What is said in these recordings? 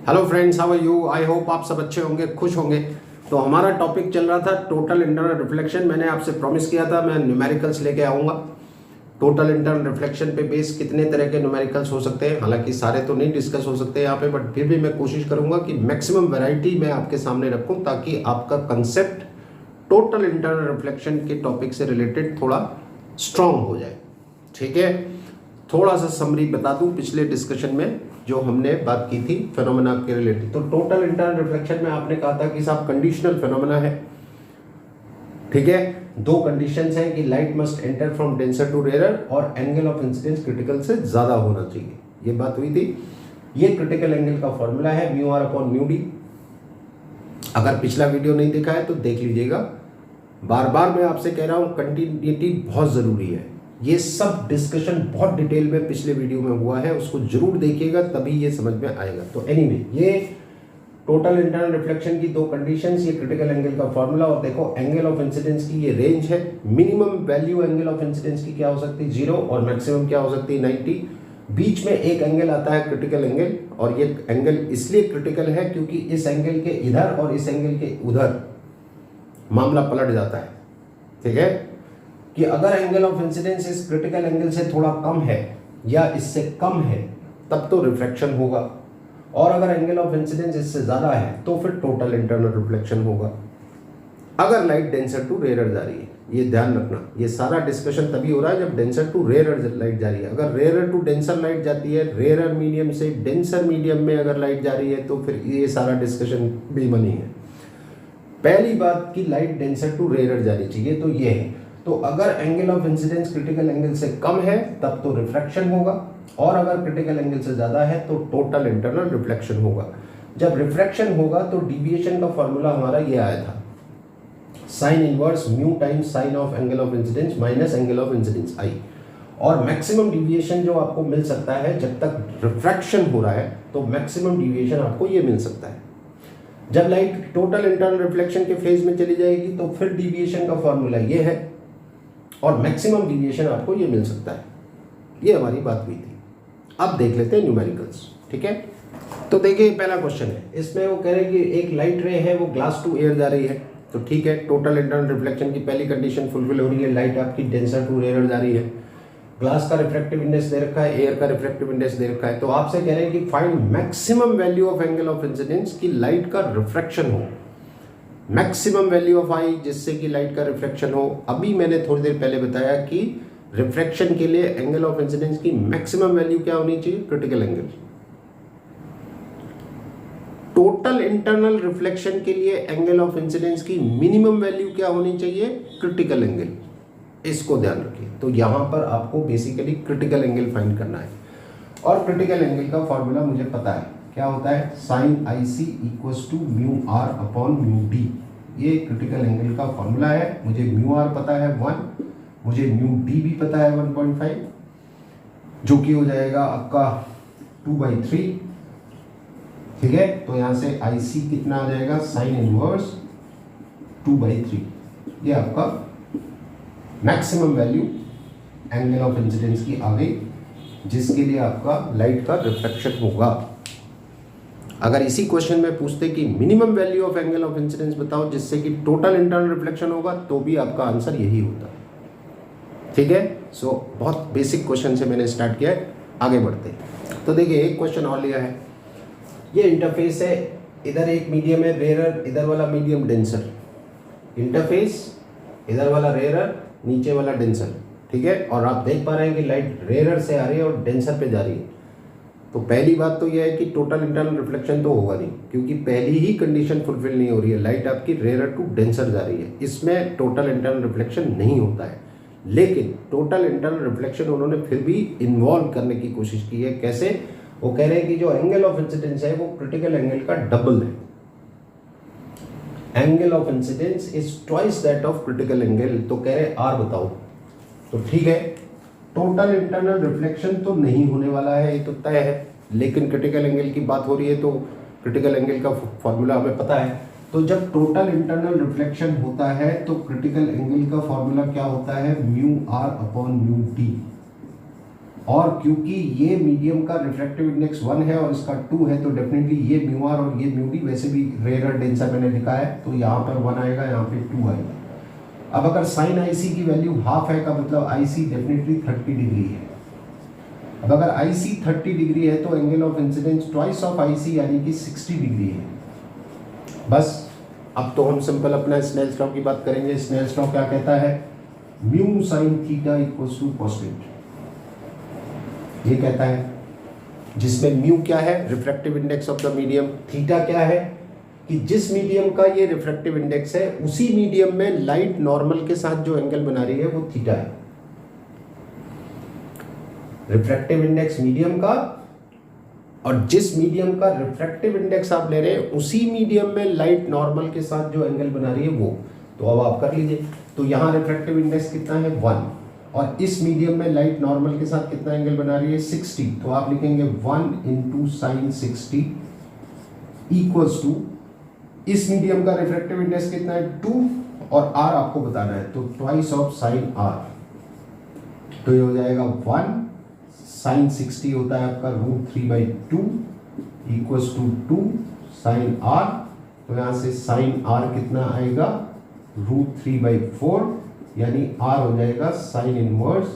Hello friends, how are you? I hope आप सब अच्छे होंगे, खुश होंगे। तो हमारा टॉपिक चल रहा था टोटल इंटरनल रिफ्लेक्शन। मैंने आपसे प्रॉमिस किया था मैं न्यूमेरिकल्स लेके आऊँगा। टोटल इंटरनल रिफ्लेक्शन पे बेस कितने तरह के न्यूमेरिकल्स हो सकते हैं, हालांकि सारे तो नहीं डिस्कस हो सकते यहाँ पे, बट फिर भी मैं कोशिश करूँगा कि मैक्सिमम वैरायटी मैं आपके सामने रखूँ ताकि आपका कंसेप्ट टोटल इंटरनल रिफ्लेक्शन के टॉपिक से रिलेटेड थोड़ा स्ट्रॉन्ग हो जाए। ठीक है, थोड़ा सा समरी बता दूं पिछले डिस्कशन में जो हमने बात की थी फेनोमेना के रिलेटेड। तो टोटल इंटरनल रिफ्लेक्शन में आपने कहा था कि साहब कंडीशनल फेनोमेना है। ठीक है, दो कंडीशंस हैं कि light must enter from denser to rare और एंगल ऑफ इंसिडेंस क्रिटिकल से ज्यादा होना चाहिए, ये बात हुई थी। ये क्रिटिकल एंगल का फॉर्मूला है mu R upon mu D. अगर पिछला वीडियो नहीं देखा है तो देख लीजिएगा। बार बार मैं आपसे कह रहा हूं कंटिन्यूटी बहुत जरूरी है। ये सब डिस्कशन बहुत डिटेल में पिछले वीडियो में हुआ है, उसको जरूर देखिएगा तभी ये समझ में आएगा। तो एनीवे, ये टोटल इंटरनल रिफ्लेक्शन की दो कंडीशंस, ये क्रिटिकल एंगल का फॉर्मूला। और देखो एंगल ऑफ इंसिडेंस की ये रेंज है। Minimum value angle of incidence की क्या हो सकती है 0 और मैक्सिमम क्या हो सकती है 90। बीच में एक एंगल आता है क्रिटिकल एंगल, और ये एंगल इसलिए क्रिटिकल है क्योंकि इस एंगल के इधर और इस एंगल के उधर मामला पलट जाता है। ठीक है, कि अगर एंगल ऑफ इंसिडेंस इस क्रिटिकल एंगल से थोड़ा कम है या इससे कम है तब तो रिफ्रैक्शन होगा, और अगर एंगल ऑफ इंसिडेंस इससे ज्यादा है तो फिर टोटल इंटरनल रिफ्लेक्शन होगा अगर लाइट डेंसर टू रेयर जा रही है। ये ध्यान रखना, ये सारा डिस्कशन तभी हो रहा है जब डेंसर टू रेयर लाइट जा रही है। अगर रेयर टू डेंसर लाइट जाती है, रेयर मीडियम से डेंसर मीडियम में अगर लाइट जा रही है तो फिर ये सारा डिस्कशन बेमनी है। पहली बात कि लाइट डेंसर टू रेयर जानी चाहिए, तो ये है। तो अगर angle of incidence critical angle से कम है तब तो रिफ्रैक्शन होगा, और अगर क्रिटिकल एंगल से ज्यादा है तो टोटल इंटरनल रिफ्लेक्शन होगा। जब रिफ्रैक्शन होगा तो डिविएशन का फॉर्मूला हमारा ये आया था, sine inverse mu times sine of angle of incidence minus angle of incidence I. और मैक्सिमम डिविएशन जो आपको मिल सकता है जब तक रिफ्रैक्शन हो रहा है, तो मैक्सिमम डिविएशन आपको ये मिल सकता है। जब लाइट टोटल इंटरनल रिफ्लेक्शन के फेज में चली जाएगी तो फिर डिविएशन का फॉर्मूला ये है, और मैक्सिमम डिविएशन आपको ये मिल सकता है। ये हमारी बात हुई थी। अब देख लेते हैं न्यूमेरिकल्स। ठीक है, तो देखिए पहला क्वेश्चन है, इसमें वो कह रहे हैं कि एक लाइट रे है वो ग्लास टू एयर जा रही है। तो ठीक है, टोटल इंटरनल रिफ्लेक्शन की पहली कंडीशन फुलफिल हो रही है, लाइट आपकी डेंसर टू रेयर जा रही है। ग्लास का रिफ्रैक्टिव इंडेक्स दे रखा है, एयर का रिफ्रैक्टिव इंडेक्स दे रखा है। तो आपसे कह रहे हैं कि find maximum value of angle of incidence की लाइट का रिफ्रैक्शन हो, मैक्सिमम वैल्यू ऑफ आई जिससे कि लाइट का रिफ्रैक्शन हो। अभी मैंने थोड़ी देर पहले बताया कि रिफ्रैक्शन के लिए एंगल ऑफ इंसिडेंस की मैक्सिमम वैल्यू क्या होनी चाहिए, critical angle. Total internal reflection के लिए एंगल ऑफ इंसिडेंस की मिनिमम वैल्यू क्या होनी चाहिए, क्रिटिकल एंगल। इसको ध्यान रखिए। तो यहां पर आपको बेसिकली क्रिटिकल एंगल फाइंड करना है, और क्रिटिकल एंगल का फॉर्मूला मुझे पता है क्या होता है, sine I C equals to mu R upon mu D. ये क्रिटिकल एंगल का फॉर्मूला है। मुझे म्यू आर पता है 1, मुझे म्यू डी भी पता है 1.5, जो कि हो जाएगा आपका 2/3। ठीक है, तो यहां से आई सी कितना आ जाएगा, साइन इनवर्स 2/3। ये आपका maximum value angle of incidence की आ गई, जिसके लिए आपका लाइट का रिफ्लेक्शन होगा। अगर इसी क्वेश्चन में पूछते कि minimum value of angle of incidence बताओ जिससे कि टोटल इंटरनल रिफ्लेक्शन होगा, तो भी आपका आंसर यही होता। ठीक है, सो बहुत बेसिक क्वेश्चन से मैंने स्टार्ट किया है, आगे बढ़ते हैं। तो देखिए एक क्वेश्चन और लिया है, ये इंटरफेस है, इधर एक मीडियम है रेयर, इधर वाला मीडियम डेंसर। इंटरफेस इधर वाला रेयर, नीचे वाला डेंसर। ठीक है, और आप देख पा रहे हैं कि लाइट रेयर से आ रही है और डेंसर पे जा रही है। तो पहली बात तो यह है कि टोटल इंटरनल रिफ्लेक्शन तो होगा नहीं, क्योंकि पहली ही कंडीशन फुलफिल नहीं हो रही है, लाइट आपकी रेयर टू डेंसर जा रही है, इसमें टोटल इंटरनल रिफ्लेक्शन नहीं होता है। लेकिन टोटल इंटरनल रिफ्लेक्शन उन्होंने फिर भी इन्वॉल्व करने की कोशिश की है। कैसे? वो कह रहे हैं कि जो एंगल ऑफ इंसिडेंस है वो क्रिटिकल एंगल का डबल है। Angle of incidence is twice that of critical angle. तो कह रहे आर बताओ। तो ठीक है, टोटल इंटरनल रिफ्लेक्शन तो नहीं होने वाला है, ये तो तय है, लेकिन क्रिटिकल एंगल की बात हो रही है तो क्रिटिकल एंगल का फॉर्मूला हमें पता है। तो जब टोटल इंटरनल रिफ्लेक्शन होता है तो क्रिटिकल एंगल का फॉर्मूला क्या होता है, mu R upon mu D. और क्योंकि ये मीडियम का रिफ्रैक्टिव इंडेक्स 1 है और इसका 2 है, तो डेफिनेटली ये म्यू आर और ये म्यू डी, वैसे भी रेयर डेंसर मैंने लिखा है, तो यहाँ पर 1 आएगा, यहाँ पे 2 आएगा। अब अगर साइन आई सी की वैल्यू हाफ है का मतलब आई सी डेफिनेटली 30 डिग्री है। अब अगर आई सी 30 डिग्री है तो angle of incidence twice of I C यानी कि 60 डिग्री है। बस अब तो हम सिंपल अपना स्नेल्स लॉ की बात करेंगे। स्नेल्स लॉ क्या कहता है? Mu sine theta equals to cos theta, ये कहता है, जिसमें म्यू क्या है? Refractive index of the medium. Theta क्या है? कि जिस मीडियम का ये रिफ्रैक्टिव इंडेक्स है उसी मीडियम में लाइट नॉर्मल के साथ जो एंगल बना रही है वो थीटा है। रिफ्रैक्टिव इंडेक्स मीडियम का, और जिस मीडियम का रिफ्रैक्टिव इंडेक्स आप ले रहे हैं उसी मीडियम में लाइट नॉर्मल के साथ जो एंगल बना रही है वो। तो अब आप कर लीजिए, तो यहाँ रिफ्रैक्टिव इंडेक्स कितना है? 1, और इस मीडियम में लाइट नॉर्मल के साथ कितना एंगल बना रही है? 60। तो आप लिखेंगे 1 इंटू साइन 60 इक्वल्स टू, इस मीडियम का रिफ्रैक्टिव इंडेक्स कितना है? 2, और आर आपको बताना है, तो ट्वाइस ऑफ साइन आर, तो ये हो जाएगा 1 साइन 60 होता है आपका √3/2 इक्वल्स टू 2 साइन आर, तो यहाँ से साइन आर कितना आएगा? √3/4, यानी आर हो जाएगा साइन इनवर्स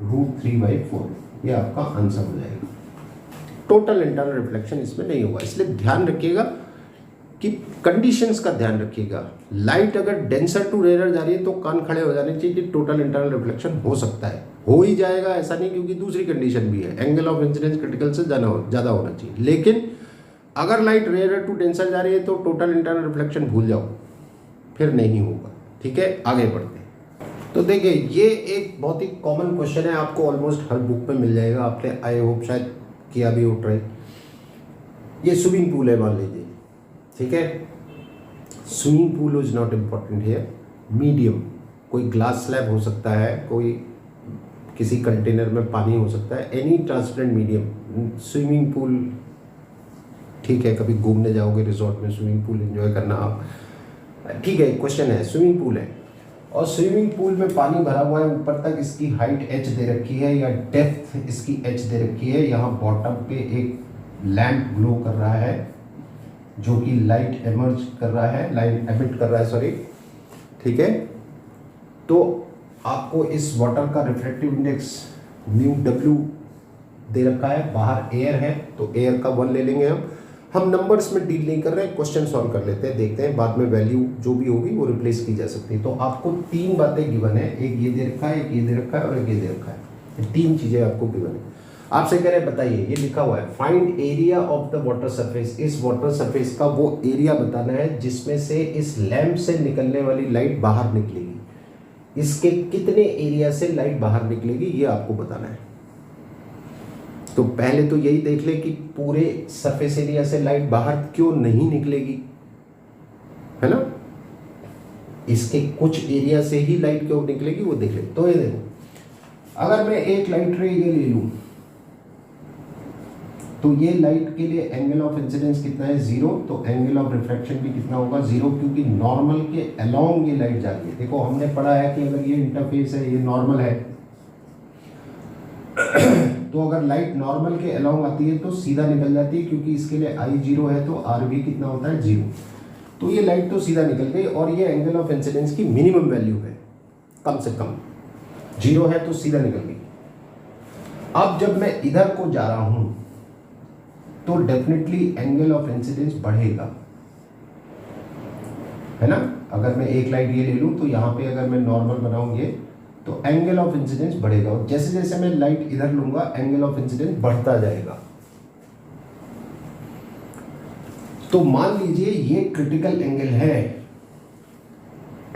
√3/4। ये आपका आंसर हो जाएगा। टोटल इंटरनल रिफ्लेक्शन इसमें नहीं होगा, इसलिए ध्यान रखिएगा कि कंडीशंस का ध्यान रखिएगा। लाइट अगर डेंसर टू रेयर जा रही है तो कान खड़े हो जाने चाहिए कि टोटल इंटरनल रिफ्लेक्शन हो सकता है, हो ही जाएगा ऐसा नहीं, क्योंकि दूसरी कंडीशन भी है, एंगल ऑफ इंसिडेंस क्रिटिकल से ज़्यादा होना चाहिए। लेकिन अगर लाइट रेयर टू डेंसर जा रही है तो टोटल इंटरनल रिफ्लेक्शन भूल जाओ, फिर नहीं होगा। ठीक है, आगे बढ़ते हैं। तो देखिए, ये एक बहुत ही कॉमन क्वेश्चन है, आपको ऑलमोस्ट हर बुक में मिल जाएगा, आपने आई होप शायद किया भी हो ट्राई। ये स्विमिंग पूल है मान लीजिए, ठीक है। Swimming pool is not important here, medium, कोई ग्लास स्लैब हो सकता है, कोई किसी कंटेनर में पानी हो सकता है, any transparent medium. Swimming pool ठीक है, कभी घूमने जाओगे रिजॉर्ट में, स्विमिंग पूल एंजॉय करना आप, ठीक है। क्वेश्चन है स्विमिंग पूल है और स्विमिंग पूल में पानी भरा हुआ है, ऊपर तक इसकी हाइट h दे रखी है या डेप्थ इसकी h दे रखी है। यहाँ बॉटम पे एक लैंप ग्लो कर रहा है जो कि लाइट एमर्ज कर रहा है, लाइट एमिट कर रहा है, सॉरी, ठीक है। तो आपको इस वाटर का रिफ्रैक्टिव इंडेक्स μW दे रखा है, बाहर एयर है तो एयर का 1 ले लेंगे हम नंबर्स में डील नहीं कर रहे हैं, क्वेश्चन सॉल्व कर लेते हैं, देखते हैं बाद में वैल्यू जो भी होगी वो रिप्लेस की जा सकती है। तो आपको 3 बातें गिवन है, एक ये दे रखा है, एक ये दे रखा है और एक ये दे रखा है, ये 3 चीजें आपको गिवन है। आपसे कह रहे हैं बताइए, ये लिखा हुआ है find area of the water surface, इस वाटर सरफेस का वो एरिया बताना है जिसमें से इस लैंप से निकलने वाली लाइट बाहर निकलेगी, इसके कितने एरिया से लाइट बाहर निकलेगी ये आपको बताना है। तो पहले तो यही देख ले कि पूरे सरफेस एरिया से लाइट बाहर क्यों नहीं निकलेगी, है ना, इसके कुछ एरिया से ही लाइट क्यों निकलेगी वो देख ले। तो ये देखो, अगर मैं एक लाइट रे ये ले लूं तो ये लाइट के लिए एंगल ऑफ इंसिडेंस कितना है? 0, तो एंगल ऑफ रिफ्रैक्शन भी कितना होगा? 0, क्योंकि नॉर्मल के अलोंग ये लाइट जा रही है। देखो हमने पढ़ा है कि अगर ये इंटरफेस है, ये नॉर्मल है, तो अगर लाइट नॉर्मल के अलोंग आती है तो सीधा निकल जाती है, क्योंकि इसके लिए I 0 है तो R भी कितना होता है? 0। तो ये लाइट तो सीधा निकल गई और ये एंगल ऑफ इंसिडेंस की मिनिमम वैल्यू है, कम से कम 0 है तो सीधा निकल गई। अब जब मैं इधर को जा रहा हूं तो डेफिनेटली एंगल ऑफ इंसिडेंस बढ़ेगा, है ना। अगर मैं एक लाइट ये ले लूं तो यहाँ पे अगर मैं नॉर्मल बनाऊंगे तो एंगल ऑफ इंसिडेंस बढ़ेगा, और जैसे जैसे मैं लाइट इधर लूंगा एंगल ऑफ इंसिडेंस बढ़ता जाएगा। तो मान लीजिए ये क्रिटिकल एंगल है,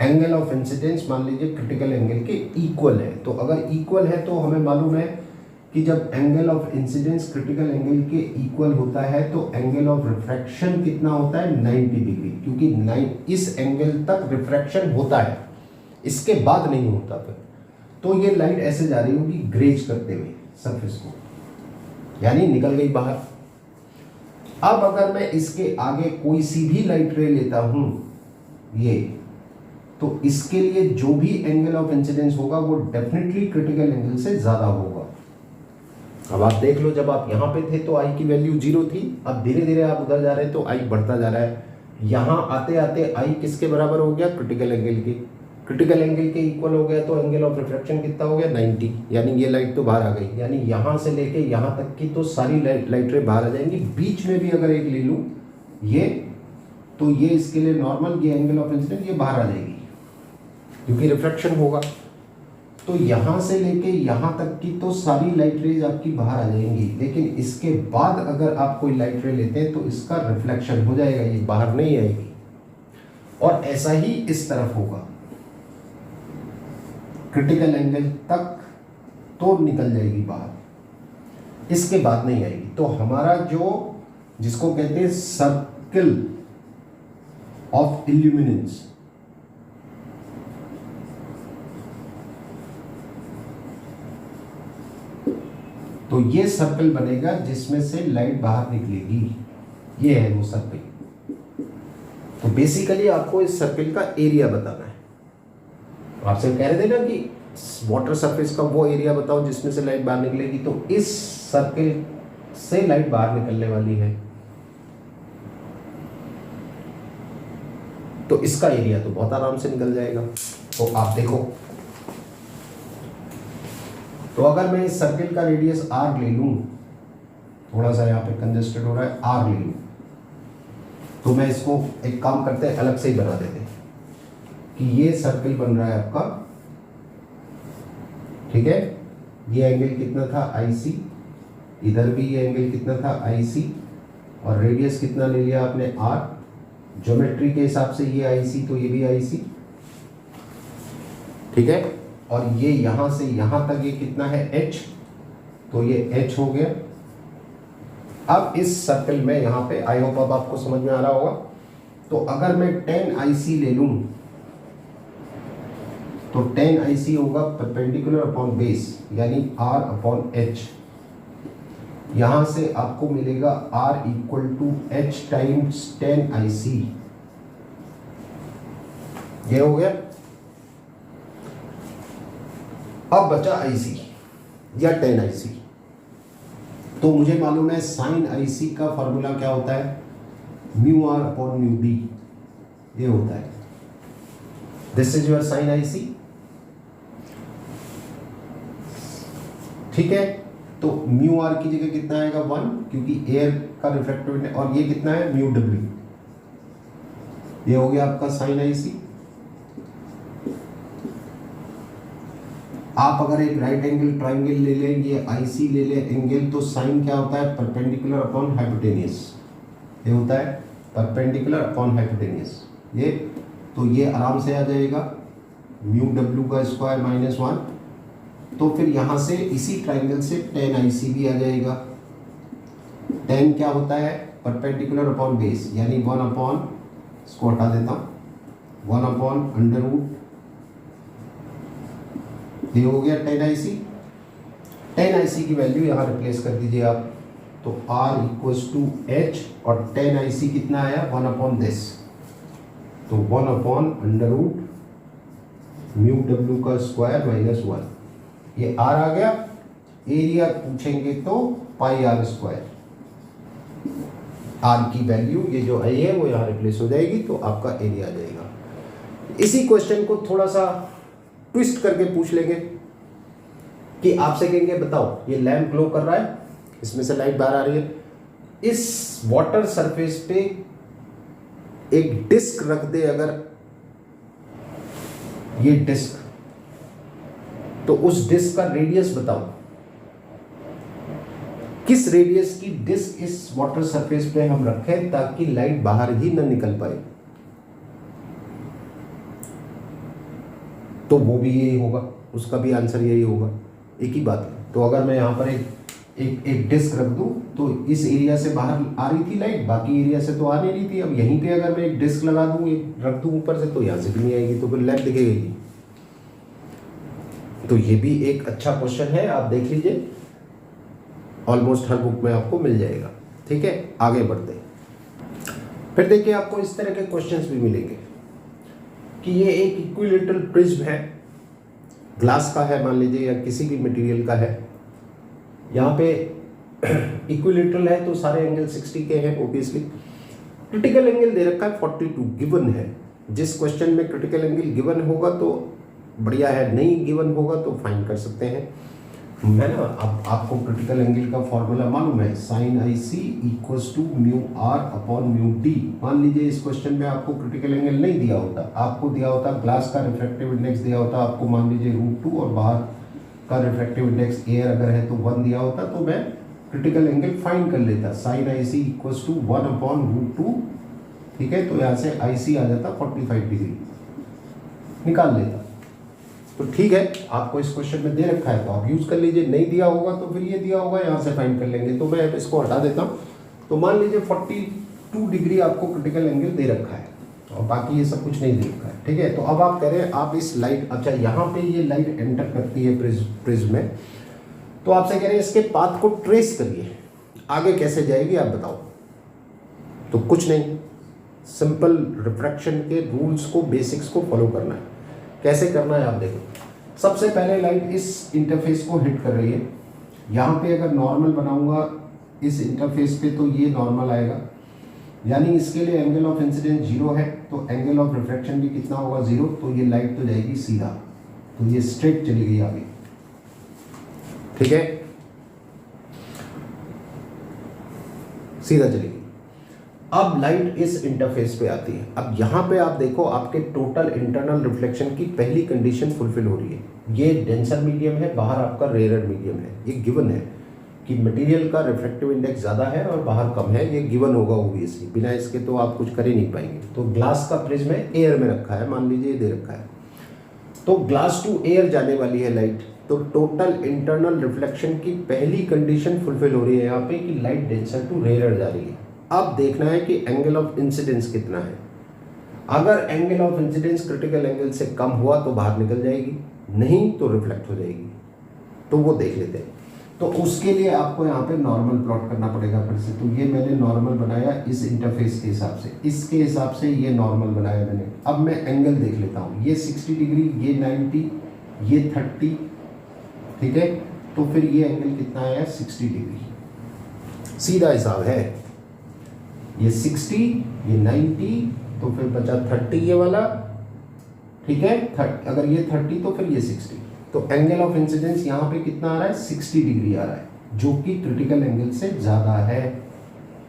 एंगल ऑफ इंसिडेंस मान लीजिए क्रिटिकल एंगल के इक्वल है। तो अगर इक्वल है तो हमें मालूम है कि जब angle of incidence critical angle के इक्वल होता है तो एंगल ऑफ रिफ्रैक्शन कितना होता है? 90 डिग्री, क्योंकि इस एंगल तक रिफ्रैक्शन होता है, इसके बाद नहीं होता फिर। तो ये लाइट ऐसे जा रही होगी ग्रेज करते हुए सरफेस को, यानी निकल गई बाहर। अब अगर मैं इसके आगे कोई सी भी लाइट रे लेता हूं ये, तो इसके लिए जो भी एंगल ऑफ इंसिडेंस होगा वो डेफिनेटली क्रिटिकल एंगल से ज्यादा होगा। अब आप देख लो, जब आप यहाँ पे थे तो आई की वैल्यू 0 थी, अब धीरे धीरे आप उधर जा रहे हैं तो आई बढ़ता जा रहा है। यहाँ आते आते आई किसके बराबर हो गया? क्रिटिकल एंगल के। क्रिटिकल एंगल के इक्वल हो गया तो एंगल ऑफ रिफ्रैक्शन कितना हो गया? 90, यानी ये लाइट तो बाहर आ गई। यानी यहाँ से लेके यहाँ तक की तो सारी लाइटें बाहर आ जाएंगी। बीच में भी अगर एक ले लूँ ये, तो ये इसके लिए नॉर्मल, ये एंगल ऑफ इंसिडेंस ये बाहर आ जाएगी क्योंकि रिफ्रैक्शन होगा। तो यहाँ से लेके यहाँ तक की तो सारी लाइट रेज आपकी बाहर आ जाएंगी, लेकिन इसके बाद अगर आप कोई लाइट रे लेते हैं तो इसका रिफ्लेक्शन हो जाएगा, ये बाहर नहीं आएगी। और ऐसा ही इस तरफ होगा, क्रिटिकल एंगल तक तो निकल जाएगी बाहर, इसके बाद नहीं आएगी। तो हमारा जो, जिसको कहते हैं सर्कल ऑफ इल्यूमिनेंस, तो ये सर्कल बनेगा जिसमें से लाइट बाहर निकलेगी, ये है वो सर्कल। तो बेसिकली आपको इस सर्कल का एरिया बताना है। आपसे कह रहे थे ना कि वाटर सरफेस का वो एरिया बताओ जिसमें से लाइट बाहर निकलेगी, तो इस सर्कल से लाइट बाहर निकलने वाली है, तो इसका एरिया तो बहुत आराम से निकल जाएगा। तो आप देखो, तो अगर मैं इस सर्कल का रेडियस r ले लूं, थोड़ा सा यहाँ पे कंजेस्टेड हो रहा है, r ले लूं, तो मैं इसको एक काम करते हैं अलग से ही बना देते हैं कि ये सर्कल बन रहा है आपका, ठीक है। ये एंगल कितना था? IC, इधर भी ये एंगल कितना था? IC, और रेडियस कितना ले लिया आपने? r। ज्योमेट्री के हिसाब से ये IC तो ये भी IC, ठीक है। और ये यहां से यहां तक ये कितना है? H, तो ये H हो गया। अब इस सर्कल में यहाँ पे, आई होप अब आपको समझ में आ रहा होगा, तो अगर मैं 10 IC ले लूं तो 10 IC होगा परपेंडिकुलर अपॉन बेस, यानी R अपॉन H। यहां से आपको मिलेगा R equal to H times 10 IC, ये हो गया। अब बचा IC या 10 IC, तो मुझे मालूम है साइन IC का फॉर्मूला क्या होता है? Mu R upon mu D, ये होता है। This is your sine IC, ठीक है। तो म्यू आर की जगह कितना आएगा? 1, क्योंकि एयर का रिफ्रैक्टिव इंडेक्स, और ये कितना है? म्यू डब्ल्यू, ये हो गया आपका साइन IC। आप अगर एक राइट एंगल ट्राइंगल ले लें, ये IC ले लें एंगल, तो साइन क्या होता है? परपेंडिकुलर अपॉन हाइपोटेनियस, ये होता है परपेंडिकुलर अपॉन हाइपोटेनियस। ये तो ये आराम से आ जाएगा म्यू डब्ल्यू का स्क्वायर माइनस 1। तो फिर यहाँ से इसी ट्राइंगल से 10 IC भी आ जाएगा। 10 क्या होता है? परपेंडिकुलर अपॉन बेस, यानी 1 अपॉन, इसको हटा देता हूँ, 1 अपॉन अंडर रूट, ये हो गया 10 IC। 10 IC की वैल्यू यहाँ रिप्लेस कर दीजिए आप, तो R इक्वल्स टू H, और 10 IC कितना आया? 1 अपॉन दिस, तो 1 upon under root mu W का स्क्वायर माइनस 1, ये R आ गया। एरिया पूछेंगे तो पाई R स्क्वायर, R की वैल्यू ये जो आई है वो यहाँ रिप्लेस हो जाएगी, तो आपका एरिया आ जाएगा। इसी क्वेश्चन को थोड़ा सा ट्विस्ट करके पूछ लेंगे कि आपसे कहेंगे बताओ ये लैंप ग्लो कर रहा है, इसमें से लाइट बाहर आ रही है, इस वाटर सरफेस पे एक डिस्क रख दे अगर, ये डिस्क, तो उस डिस्क का रेडियस बताओ, किस रेडियस की डिस्क इस वाटर सरफेस पे हम रखें ताकि लाइट बाहर ही ना निकल पाए। तो वो भी यही होगा, उसका भी आंसर यही होगा, एक ही बात है। तो अगर मैं यहाँ पर एक डिस्क रख दूँ, तो इस एरिया से बाहर आ रही थी लाइट, बाकी एरिया से तो आ नहीं रही थी। अब यहीं पे अगर मैं एक डिस्क लगा दूँ, एक रख दूँ ऊपर से, तो यहाँ से भी नहीं आएगी, तो फिर लैंप दिखेगी। तो ये भी एक अच्छा क्वेश्चन है, आप देख लीजिए, ऑलमोस्ट हर बुक में आपको मिल जाएगा। ठीक है, आगे बढ़ते हैं। फिर देखिए आपको इस तरह के क्वेश्चंस भी मिलेंगे कि ये एक यहाँ पे इक्विलेटरल है तो सारे एंगल 60 के हैं ओबियसली। क्रिटिकल एंगल दे रखा है 42 गिवन है। जिस क्वेश्चन में क्रिटिकल एंगल गिवन होगा तो बढ़िया है, नहीं गिवन होगा तो फाइन कर सकते हैं, है ना। अब आपको क्रिटिकल एंगल का फॉर्मूला मालूम है, sine I C equals to mu R upon mu D. मान लीजिए इस क्वेश्चन में आपको क्रिटिकल एंगल नहीं दिया होता, आपको दिया होता ग्लास का रिफ्रैक्टिव इंडेक्स दिया होता, आपको मान लीजिए √2 और बाहर का रिफ्रैक्टिव इंडेक्स एयर अगर है तो 1 दिया होता, तो मैं क्रिटिकल एंगल फाइंड कर लेता, sine I C equals to 1 upon √2, ठीक है। तो यहाँ से आई सी आ जाता 45 डिग्री, निकाल लेता। तो ठीक है, आपको इस क्वेश्चन में दे रखा है तो आप यूज कर लीजिए, नहीं दिया होगा तो फिर ये दिया होगा, यहाँ से फाइंड कर लेंगे। तो मैं इसको हटा देता हूँ। तो मान लीजिए 42 डिग्री आपको क्रिटिकल एंगल दे रखा है और बाकी ये सब कुछ नहीं दे रखा है, ठीक है। तो अब आप कह रहे हैं आप इस लाइट, अच्छा यहाँ पे ये लाइट एंटर करती है प्रिज्म में, तो आपसे कह रहे हैं इसके पाथ को ट्रेस करिए, आगे कैसे जाएगी आप बताओ। तो कुछ नहीं, सिंपल रिफ्रैक्शन के रूल्स को, बेसिक्स को फॉलो करना है। कैसे करना है आप देखो। सबसे पहले लाइट इस इंटरफेस को हिट कर रही है, यहाँ पे अगर नॉर्मल बनाऊंगा इस इंटरफेस पे तो ये नॉर्मल आएगा, यानी इसके लिए एंगल ऑफ इंसिडेंस 0 है, तो एंगल ऑफ रिफ्रैक्शन भी कितना होगा 0, तो ये लाइट तो जाएगी सीधा, तो ये स्ट्रेट चली गई आगे, ठीक है, सीधा चलेगी। अब लाइट इस इंटरफेस पे आती है। अब यहाँ पे आप देखो आपके टोटल इंटरनल रिफ्लेक्शन की पहली कंडीशन फुलफिल हो रही है। ये डेंसर मीडियम है, बाहर आपका रेयर मीडियम है, ये गिवन है कि मटेरियल का रिफ्रैक्टिव इंडेक्स ज़्यादा है और बाहर कम है, ये गिवन होगा ओब्वियसली, बिना इसके तो आप कुछ कर ही नहीं पाएंगे। तो ग्लास का प्रिज्म है, एयर में रखा है, मान लीजिए दे रखा है, तो ग्लास टू एयर जाने वाली है लाइट, तो टोटल इंटरनल रिफ्लेक्शन की पहली कंडीशन फुलफिल हो रही है यहाँ पे कि लाइट डेंसर टू रेयर जा रही है। अब देखना है कि एंगल ऑफ इंसिडेंस कितना है। अगर angle of incidence critical angle से कम हुआ तो बाहर निकल जाएगी, नहीं तो रिफ्लेक्ट हो जाएगी, तो वो देख लेते हैं। तो उसके लिए आपको यहाँ पे नॉर्मल प्लॉट करना पड़ेगा फिर से। तो ये मैंने नॉर्मल बनाया इस इंटरफेस के हिसाब से, इसके हिसाब से ये नॉर्मल बनाया मैंने। अब मैं एंगल देख लेता हूँ, ये 60 डिग्री, ये 90, ये 30, ठीक है। तो फिर ये एंगल कितना आया 60 डिग्री, सीधा हिसाब है। ये 60, ये 90, तो फिर बचा 30 ये वाला, ठीक है। अगर ये 30 तो फिर ये 60, तो एंगल ऑफ इंसिडेंस यहाँ पे कितना आ रहा है 60 डिग्री आ रहा है, जो कि क्रिटिकल एंगल से ज़्यादा है।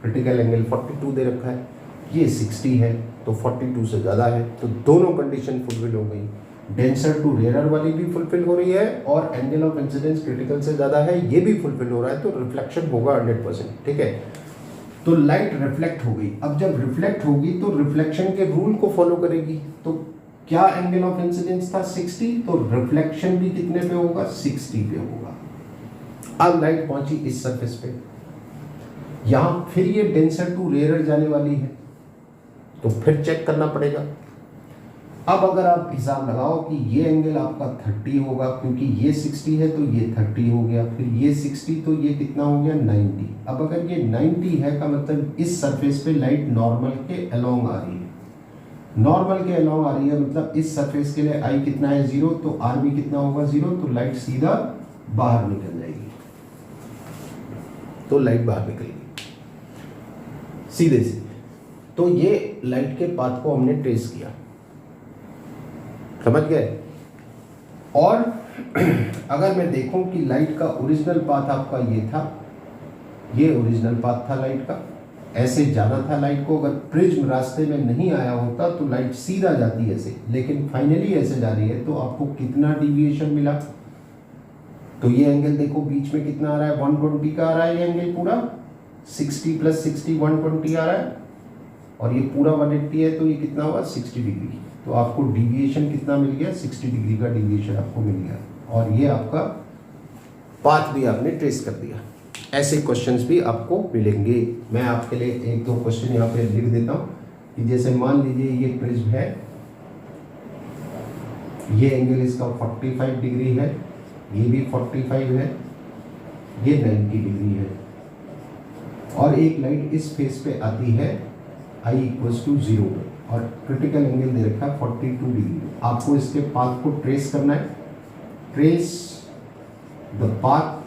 क्रिटिकल एंगल 42 दे रखा है, ये 60 है, तो 42 से ज़्यादा है, तो दोनों कंडीशन फुलफिल हो गई। डेंसर टू रेयर वाली भी फुलफिल हो रही है और एंगल ऑफ इंसिडेंस क्रिटिकल से ज़्यादा है, ये भी फुलफिल हो रहा है, तो रिफ्लेक्शन होगा 100%, ठीक है। तो लाइट रिफ्लेक्ट हो गई। अब जब रिफ्लेक्ट होगी तो रिफ्लेक्शन के रूल को फॉलो करेगी। तो क्या एंगल ऑफ इंसिडेंस था 60, तो रिफ्लेक्शन भी कितने पे होगा 60 पे होगा। अब लाइट पहुंची इस सरफेस पे, यहां फिर ये डेंसर टू रेयर जाने वाली है, तो फिर चेक करना पड़ेगा। अब अगर आप हिसाब लगाओ कि ये एंगल आपका 30 होगा, क्योंकि ये 60 है तो ये 30 हो गया, फिर ये 60 तो ये कितना हो गया 90। अब अगर ये 90 है का मतलब इस सरफेस पे लाइट नॉर्मल के अलोंग आ रही है, नॉर्मल के अलोंग आ रही है, मतलब इस सरफेस के लिए आई कितना है 0, तो आर भी कितना होगा 0, तो लाइट सीधा बाहर निकल जाएगी, तो लाइट बाहर निकलेगी सीधे से। तो ये लाइट के पाथ को हमने ट्रेस किया, समझ गए। और अगर मैं देखूं कि लाइट का ओरिजिनल पाथ आपका ये था, ये ओरिजिनल पाथ था लाइट का, ऐसे जाना था लाइट को। अगर प्रिज्म रास्ते में नहीं आया होता तो लाइट सीधा जाती है ऐसे, लेकिन फाइनली ऐसे जा रही है, तो आपको कितना डिविएशन मिला। तो ये एंगल देखो बीच में कितना आ रहा है 120 का आ रहा है, ये एंगल पूरा 60 + 60 120 आ रहा है, और ये पूरा 180 है, तो ये कितना हुआ 60 डिग्री। तो आपको डिविएशन कितना मिल गया 60 डिग्री का डिविएशन आपको मिल गया, और ये आपका पाथ भी आपने ट्रेस कर दिया। ऐसे क्वेश्चंस भी आपको मिलेंगे। मैं आपके लिए 1-2 क्वेश्चन यहाँ पे लिख देता हूँ कि जैसे मान लीजिए ये प्रिज्म है, ये एंगल इसका 45 डिग्री है, ये भी 45 है, ये 90 डिग्री है, और एक लाइट इस फेस पे आती है I = 0 पे, और क्रिटिकल एंगल दे रखा है 42 डिग्री। आपको इसके पाथ को ट्रेस करना है, trace the path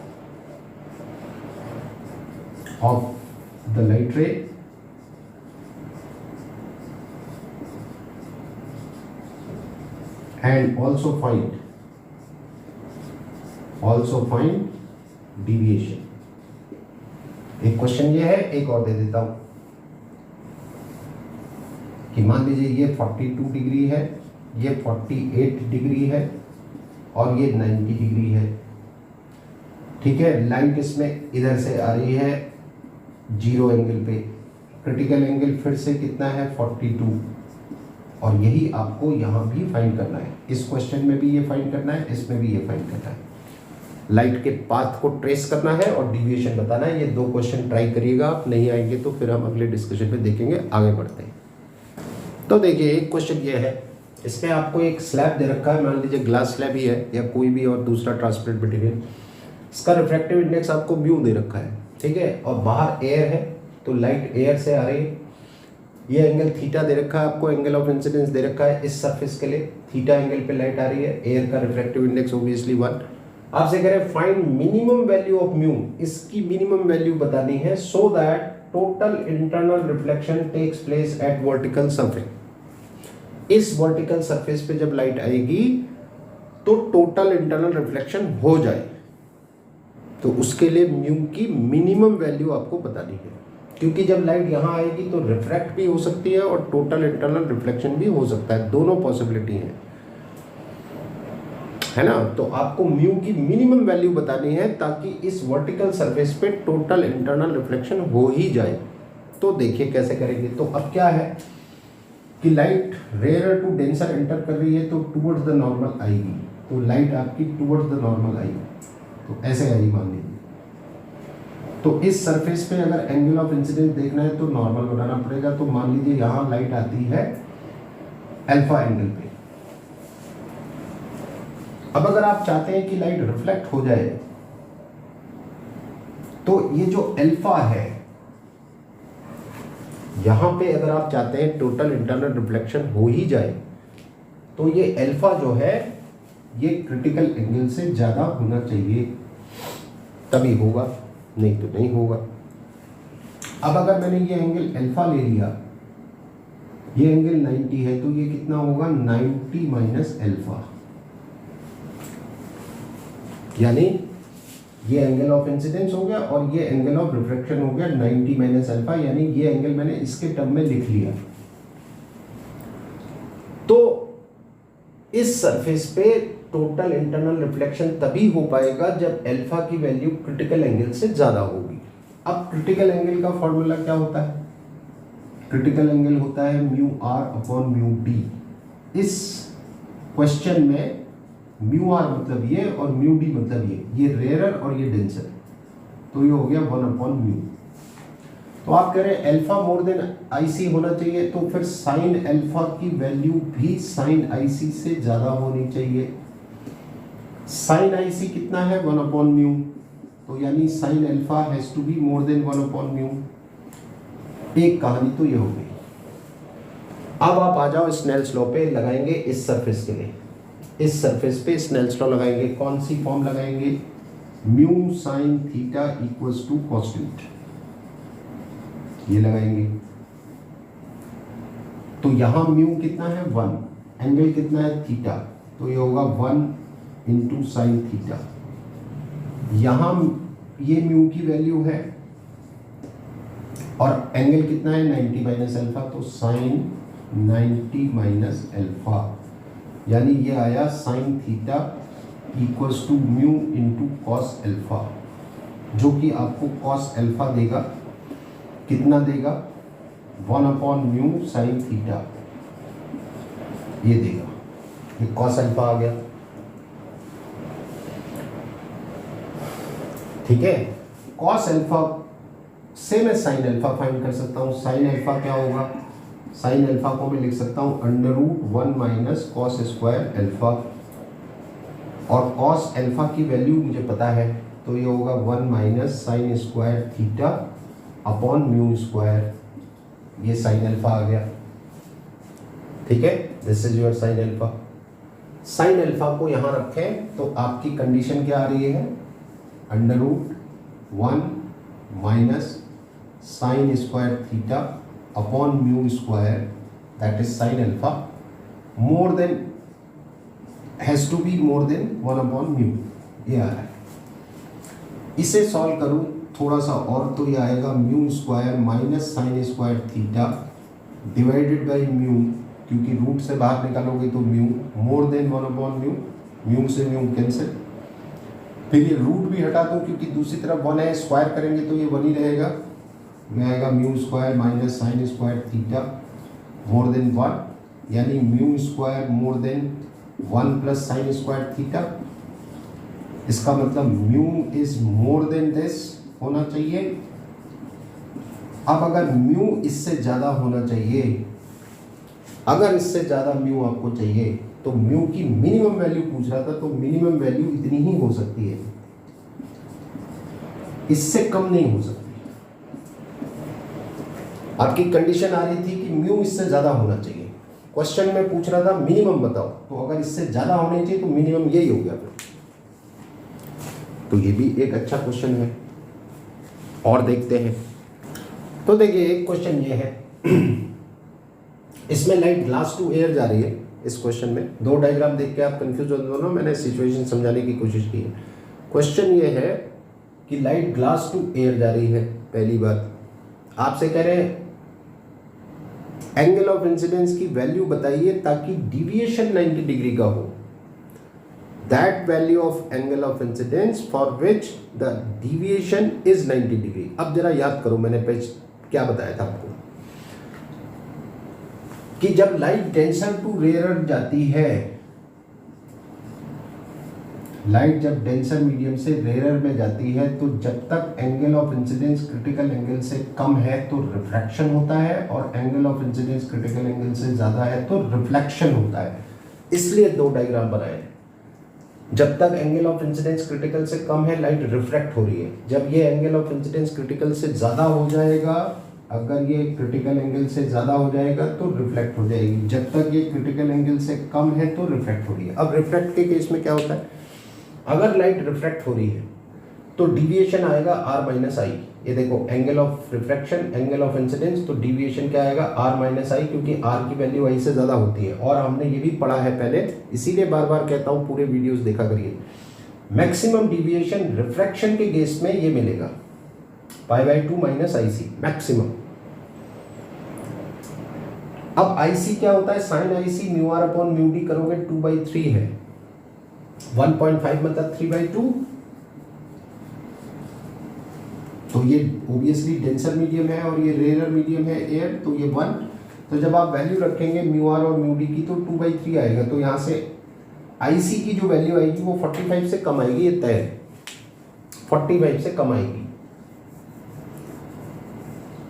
of the light रे and also find deviation। एक क्वेश्चन ये है, एक और दे देता हूं कि मान लीजिए ये 42 डिग्री है, ये 48 डिग्री है और ये 90 डिग्री है। ठीक है, लाइट इसमें इधर से आ रही है 0 एंगल पे, क्रिटिकल एंगल फिर से कितना है 42, और यही आपको यहाँ भी फाइंड करना है। इस क्वेश्चन में भी ये फाइंड करना है, इसमें भी ये फाइंड करना है। लाइट के पाथ को ट्रेस करना है और डिविएशन बताना है। ये दो क्वेश्चन ट्राई करिएगा, आप नहीं आएंगे तो फिर हम अगले डिस्कशन में देखेंगे, आगे बढ़ते हैं। तो देखिए एक क्वेश्चन ये है, इसमें आपको एक स्लैब दे रखा है, मान लीजिए ग्लास स्लैब ही है या कोई भी और दूसरा ट्रांसपेरेंट मटेरियल। इसका रिफ्रैक्टिव इंडेक्स आपको म्यू दे रखा है, ठीक है, और बाहर एयर है तो लाइट एयर से आ रही है। ये एंगल थीटा दे रखा है आपको, एंगल ऑफ इंसिडेंस दे रखा है इस सरफेस के लिए, थीटा एंगल पे लाइट आ रही है, एयर का रिफ्रैक्टिव इंडेक्स ऑब्वियसली 1। आपसे कह रहे हैं find minimum value of mu, इसकी मिनिमम वैल्यू बतानी है so that total internal reflection takes place at vertical surface. इस वर्टिकल सरफेस पे जब लाइट आएगी तो टोटल इंटरनल रिफ्लेक्शन हो जाए, तो उसके लिए म्यू की मिनिमम वैल्यू आपको बतानी है, क्योंकि जब लाइट यहाँ आएगी तो रिफ्रैक्ट भी हो सकती है और टोटल इंटरनल रिफ्लेक्शन भी हो सकता है, दोनों पॉसिबिलिटी है ना। तो आपको म्यू की मिनिमम वैल्यू बतानी है ताकि इस वर्टिकल सरफेस पे टोटल इंटरनल रिफ्लेक्शन हो ही जाए। तो देखिए कैसे करेंगे। तो अब क्या है कि light rare to denser enter कर रही है तो टुवर्ड्स द नॉर्मल आएगी, तो लाइट आपकी टुवर्ड्स द नॉर्मल आएगी, तो ऐसे आई मान लीजिए। तो इस सरफेस पे अगर एंगल ऑफ इंसिडेंस देखना है तो नॉर्मल बनाना पड़ेगा। तो मान लीजिए यहाँ लाइट आती है अल्फा एंगल पे। अब अगर आप चाहते हैं कि लाइट रिफ्लेक्ट हो जाए तो ये जो अल्फा है यहां पे अगर आप चाहते हैं टोटल इंटरनल रिफ्लेक्शन हो ही जाए तो ये अल्फा जो है ये क्रिटिकल एंगल से ज्यादा होना चाहिए, तभी होगा, नहीं तो नहीं होगा। अब अगर मैंने ये एंगल अल्फा ले लिया, ये एंगल 90 है तो ये कितना होगा 90 माइनस अल्फा, यानी ये एंगल ऑफ इंसिडेंस हो गया और ये एंगल ऑफ रिफ्रैक्शन हो गया 90 माइनस अल्फा, यानी ये एंगल मैंने इसके टर्म में लिख लिया। तो इस सरफेस पे टोटल इंटरनल रिफ्लेक्शन तभी हो पाएगा जब अल्फा की वैल्यू क्रिटिकल एंगल से ज्यादा होगी। अब क्रिटिकल एंगल का फॉर्मूला क्या होता है? क्रिटिकल एंगल होता है mu R upon mu D. इस क्वेश्चन में म्यू आर मतलब ये और म्यू डी मतलब ये रेयरर और ये डेंसर, तो ये हो गया 1 अपॉन म्यू। तो आप कह रहे हैं अल्फा मोर देन आईसी होना चाहिए, तो फिर साइन अल्फा की वैल्यू भी साइन आईसी से ज्यादा होनी चाहिए। साइन आईसी कितना है 1 अपॉन म्यू, तो यानी sine alpha has to be more than 1 upon mu. एक कहानी तो ये हो गई। अब आप आ जाओ स्नेल्स लॉ पे, लगाएंगे इस सरफेस के लिए, इस सरफेस पे स्नेल्स लॉ लगाएंगे। कौन सी फॉर्म लगाएंगे? Mu sine theta equals to constant, ये लगाएंगे। तो यहां म्यू कितना है 1, एंगल कितना है थीटा, तो ये होगा 1 इंटू साइन थीटा। यहां ये म्यू की वैल्यू है और एंगल कितना है 90 माइनस अल्फा, तो साइन 90 माइनस अल्फा, यानी ये आया sine theta equals to mu into cos alpha, जो कि आपको कॉस अल्फा देगा, कितना देगा 1 अपॉन म्यू साइन थीटा, ये देगा, ये कॉस अल्फा आ गया। ठीक है, कॉस अल्फा से मैं साइन अल्फा फाइंड कर सकता हूँ। साइन अल्फा क्या होगा? साइन अल्फा को मैं लिख सकता हूँ √1 माइनस कॉस स्क्वायर अल्फा, और कॉस अल्फा की वैल्यू मुझे पता है, तो ये होगा 1 minus sine square theta upon mu square, ये साइन अल्फा आ गया। ठीक है, this is your sine alpha. Sine alpha को यहाँ रखें तो आपकी कंडीशन क्या आ रही है? √1 minus sine square theta upon mu square that is sine alpha more than has to be more than 1 upon mu, ये आ रहा है। इसे सॉल्व करूं थोड़ा सा और तो ये आएगा mu square minus sine square theta divided by mu, क्योंकि रूट से बाहर निकालोगे तो म्यू मोर देन 1 अपॉन म्यू, म्यू से म्यू कैंसिल, फिर ये रूट भी हटा दूँ क्योंकि दूसरी तरफ 1 है, स्क्वायर करेंगे तो ये 1 ही रहेगा, में आएगा mu square minus sine square theta more than 1, यानी म्यू स्क्वायर मोर than 1 plus sign square theta. इसका मतलब mu is more than this होना चाहिए। अब अगर म्यू इससे ज़्यादा होना चाहिए, अगर इससे ज़्यादा म्यू आपको चाहिए तो म्यू की मिनिमम वैल्यू पूछ रहा था, तो मिनिमम वैल्यू इतनी ही हो सकती है, इससे कम नहीं हो सकती। आपकी कंडीशन आ रही थी कि म्यू इससे ज़्यादा होना चाहिए, क्वेश्चन में पूछ रहा था मिनिमम बताओ, तो अगर इससे ज़्यादा होने चाहिए तो मिनिमम यही हो गया। तो ये भी एक अच्छा क्वेश्चन है और देखते हैं। तो देखिए एक क्वेश्चन ये है, इसमें लाइट ग्लास टू एयर जा रही है। इस क्वेश्चन में दो डायग्राम देख के आप कंफ्यूज हो दोनों, मैंने सिचुएशन समझाने की कोशिश की है। क्वेश्चन ये है कि लाइट ग्लास टू एयर जा रही है। पहली बात आपसे कह रहे हैं एंगल ऑफ इंसिडेंस की वैल्यू बताइए ताकि डिविएशन 90 डिग्री का हो। That value of angle of incidence for which the deviation is 90 degree. अब जरा याद करो मैंने पेज क्या बताया था आपको कि जब लाइट डेंसर टू रेयर जाती है, लाइट जब डेंसर मीडियम से रेयर में जाती है, तो जब तक angle of incidence critical angle से कम है तो रिफ्रैक्शन होता है, और angle of incidence critical angle से ज़्यादा है तो रिफ्लेक्शन होता है। इसलिए दो डायग्राम बनाए हैं। जब तक एंगल ऑफ इंसिडेंस क्रिटिकल से कम है लाइट रिफ्रैक्ट हो रही है, जब ये एंगल ऑफ इंसिडेंस क्रिटिकल से ज़्यादा हो जाएगा, अगर ये क्रिटिकल एंगल से ज़्यादा हो जाएगा तो रिफ्लेक्ट हो जाएगी, जब तक ये क्रिटिकल एंगल से कम है तो रिफ्रैक्ट हो रही है। अब रिफ्रैक्ट के केस में क्या होता है, अगर लाइट रिफ्रैक्ट हो रही है तो डिविएशन आएगा r माइनस आई। ये देखो angle of refraction, angle of incidence, तो डिविएशन क्या आएगा r माइनस आई, क्योंकि r की वैल्यू i से ज़्यादा होती है। और हमने ये भी पढ़ा है पहले, इसीलिए बार बार कहता हूँ पूरे वीडियोस देखा करिए। मैक्सिमम डिविएशन रिफ्रैक्शन के केस में ये मिलेगा π/2 माइनस आई सी मैक्सिमम। अब IC क्या होता है, sine IC mu R upon mu D करोगे 2/3 है, 1.5 मतलब 3/2। तो ये ओबियसली डेंसर मीडियम है और ये रेयर मीडियम है एयर, तो ये 1। तो जब आप वैल्यू रखेंगे म्यू आर और म्यू डी की तो 2/3 आएगा। तो यहाँ से IC की जो वैल्यू आएगी वो 45 से कम आएगी, ये तय है, 45 से कम आएगी।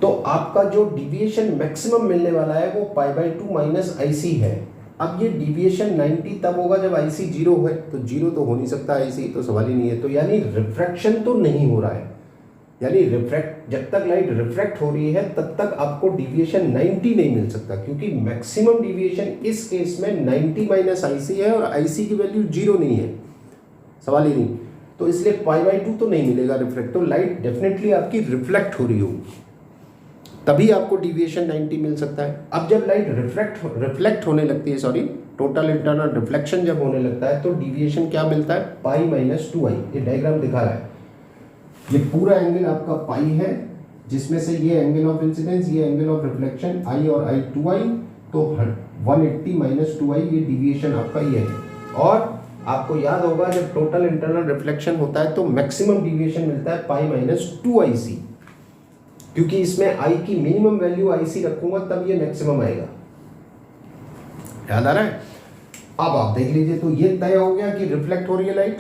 तो आपका जो डिविएशन मैक्सिमम मिलने वाला है वो π/2 माइनस IC है। अब ये डिविएशन 90 तब होगा जब IC 0 है, तो 0 तो हो नहीं सकता, IC तो सवाल ही नहीं है। तो यानी रिफ्रैक्शन तो नहीं हो रहा है, यानी रिफ्रैक्ट, जब तक लाइट रिफ्रैक्ट हो रही है तब तक आपको डिविएशन 90 नहीं मिल सकता, क्योंकि मैक्सिमम डिविएशन इस केस में 90 माइनस IC है और IC की वैल्यू 0 नहीं है, सवाल ही नहीं। तो इसलिए π/2 तो नहीं मिलेगा रिफ्लेक्ट, तो लाइट डेफिनेटली आपकी रिफ्लेक्ट हो रही होगी, तभी आपको डिविएशन 90 मिल सकता है। अब जब लाइट रिफ्लेक्ट होने लगती है, सॉरी टोटल इंटरनल रिफ्लेक्शन जब होने लगता है तो डिविएशन क्या मिलता है, π-2i। ये डायग्राम दिखा रहा है, ये पूरा एंगल आपका पाई है, जिसमें से ये एंगल ऑफ इंसिडेंस, ये एंगल ऑफ रिफ्लेक्शन i और i 2i, तो 180 माइनस 2i ये डिविएशन आपका ये है। और आपको याद होगा जब टोटल इंटरनल रिफ्लेक्शन होता है तो मैक्सिमम डिविएशन मिलता है π-2ic, क्योंकि इसमें i की मिनिमम वैल्यू IC रखूंगा तब ये मैक्सिमम आएगा। याद आ रहा है? अब आप देख लीजिए, तो ये तय हो गया कि रिफ्लेक्ट हो रही है लाइट,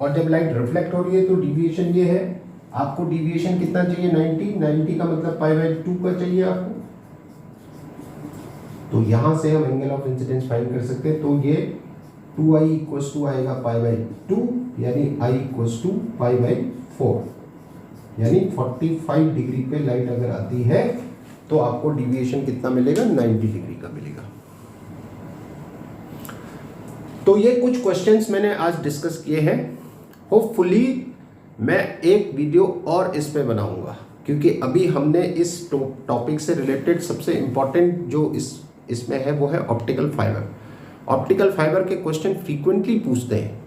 और जब लाइट रिफ्लेक्ट हो रही है तो डिविएशन ये है, आपको डिविएशन कितना चाहिए, 90 का मतलब π/2 का चाहिए आपको। तो यहां से हम एंगल ऑफ इंसिडेंस फाइंड कर सकते हैं। तो ये 2i इक्वल्स टू आएगा π/2, यानी i इक्वल्स टू π/4, यानी 45 डिग्री पे लाइट अगर आती है तो आपको डिविएशन कितना मिलेगा, 90 डिग्री का मिलेगा। तो ये कुछ क्वेश्चंस मैंने आज डिस्कस किए हैं। होपफुली मैं एक वीडियो और इस पे बनाऊंगा, क्योंकि अभी हमने इस टॉपिक से रिलेटेड सबसे इम्पॉर्टेंट जो इसमें है वो है ऑप्टिकल फाइबर। ऑप्टिकल फाइबर के क्वेश्चन फ्रीक्वेंटली पूछते हैं,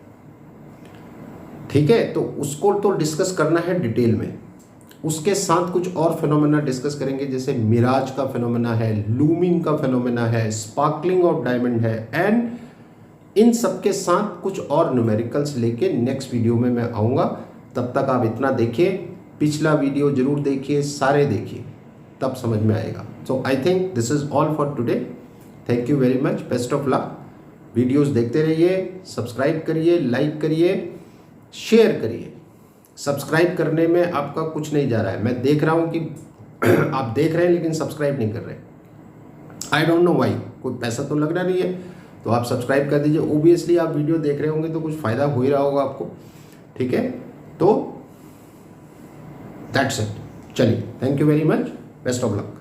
ठीक है, तो उसको तो डिस्कस करना है डिटेल में। उसके साथ कुछ और फिनोमेना डिस्कस करेंगे, जैसे मिराज का फिनोमेना है, लूमिंग का फिनोमेना है, स्पार्कलिंग ऑफ डायमंड है, एंड इन सब के साथ कुछ और न्यूमेरिकल्स लेके नेक्स्ट वीडियो में मैं आऊँगा। तब तक आप इतना देखिए, पिछला वीडियो जरूर देखिए, सारे देखिए, तब समझ में आएगा। So I think this is all for today. Thank you very much, best of luck. Videos देखते रहिए, सब्सक्राइब करिए, लाइक करिए, शेयर करिए। सब्सक्राइब करने में आपका कुछ नहीं जा रहा है, मैं देख रहा हूँ कि आप देख रहे हैं लेकिन सब्सक्राइब नहीं कर रहे। आई डोंट नो वाई, कोई पैसा तो लग रहा नहीं है, तो आप सब्सक्राइब कर दीजिए। ओबियसली आप वीडियो देख रहे होंगे तो कुछ फ़ायदा हो ही रहा होगा आपको, ठीक है। तो दैट्स इट, चलिए, thank you very much, best of luck.